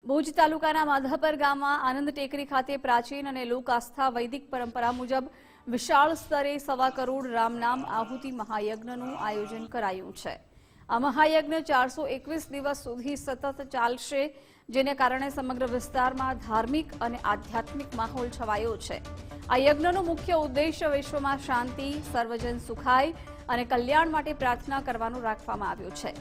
ભુજ તાલુકાના માધાપર ગામમાં આનંદ ટેકરી ખાતે પ્રાચીન અને લોક આસ્થા વૈદિક પરંપરા મુજબ વિશાળ સ્તરે 1.25 કરોડ રામનામ આહુતિ મહાયજ્ઞનું આયોજન કરાયું છે। આ મહાયજ્ઞ 421 દિવસ સુધી સતત ચાલશે, જેને કારણે સમગ્ર વિસ્તારમાં ધાર્મિક અને આધ્યાત્મિક માહોલ છવાયો છે। આ યજ્ઞનો મુખ્ય ઉદ્દેશ્ય વિશ્વમાં શાંતિ, સર્વજન સુખાય અને કલ્યાણ માટે પ્રાર્થના કરવાનો રાખવામાં આવ્યો છે।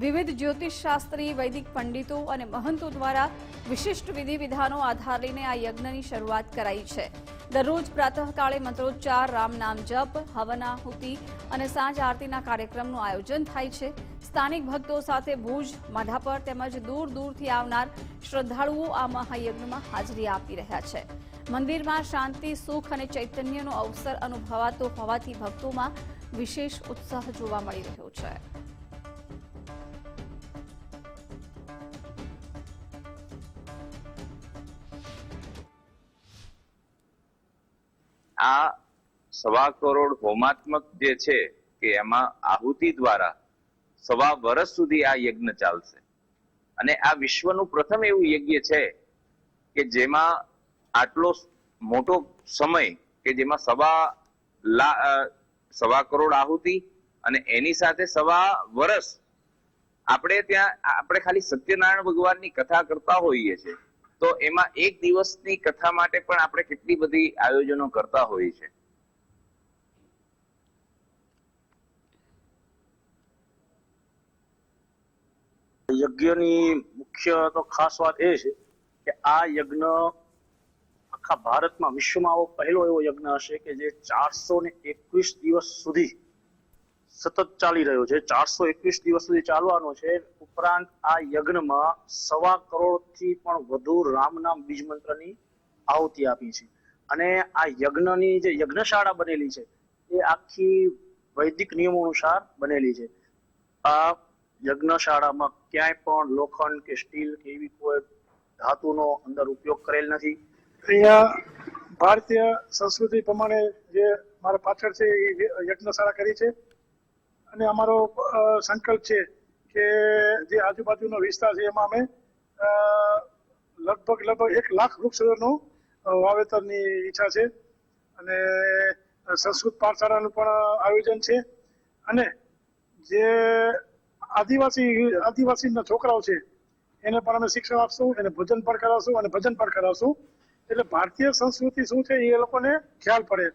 વિવિધ જ્યોતિષશાસ્ત્રી, વૈદિક પંડિતો અને મહંતો દ્વારા વિશિષ્ટ વિધિ વિધાનો આધાર લઈને આ યજ્ઞની શરૂઆત કરાઈ છે। દરરોજ પ્રાતઃકાળે મંત્રોચ્ચાર, રામનામ જપ, હવનાહુતિ અને સાંજ આરતીના કાર્યક્રમનું આયોજન થાય છે। સ્થાનિક ભક્તો સાથે ભુજ, માધાપર તેમજ દૂર દૂરથી આવનાર શ્રદ્ધાળુઓ આ મહાયજ્ઞમાં હાજરી આપી રહ્યા છે। મંદિરમાં શાંતિ, સુખ અને ચૈતન્યનો અવસર અનુભવાતો હોવાથી ભક્તોમાં વિશેષ ઉત્સાહ જોવા મળી રહ્યો છે। આ 1.25 કરોડ હોમાત્મક જે છે કે એમાં આહુતિ દ્વારા 1.25 વર્ષ સુધી આ યજ્ઞ ચાલશે અને આ વિશ્વનું પ્રથમ એવું યજ્ઞ છે કે જેમાં આટલો મોટો સમય કે જેમાં 1.25 કરોડ આહુતિ અને એની સાથે 1.25 વર્ષ આપણે ખાલી સત્યનારાયણ ભગવાનની કથા કરતા હોઈએ છીએ તો એમાં એક દિવસની કથા માટે પણ આપણે કેટલી બધી આયોજનો કરતા હોઈએ છીએ। યજ્ઞની મુખ્ય તો ખાસ વાત એ છે કે આ યજ્ઞ આખા ભારતમાં, વિશ્વમાં આવો પહેલો એવો યજ્ઞ હશે કે જે 421 દિવસ સુધી સતત ચાલી રહ્યો છે। 421 દિવસ સુધી ચાલવાનો છે। ઉપરાંત આ યજ્ઞમાં 1.25 કરોડથી પણ વધુ રામનામ બીજ મંત્રની આહુતિ આપી છે અને આ યજ્ઞની જે યજ્ઞશાળા બનેલી છે એ આખી વૈદિક નિયમો અનુસાર બનેલી છે। આ યજ્ઞશાળામાં ક્યાંય પણ લોખંડ કે સ્ટીલ કે એવી કોઈ ધાતુનો અંદર ઉપયોગ કરેલ નથી। અહીંયા ભારતીય સંસ્કૃતિ પ્રમાણે જે મારા પાછળ છે એ યજ્ઞશાળા કરી છે અને અમારો સંકલ્પ છે કે જે આજુબાજુનો વિસ્તાર છે એમાં અમે લગભગ 1 લાખ વૃક્ષોનું વાવેતરની ઈચ્છા છે અને સંસ્કૃત પાઠશાળાનું પણ આયોજન છે અને જે આદિવાસીના છોકરાઓ છે એને પણ અમે શિક્ષણ આપશું, એને ભોજન પણ કરાવશું અને ભજન પણ કરાવશું, એટલે ભારતીય સંસ્કૃતિ શું છે એ લોકોને ખ્યાલ પડે।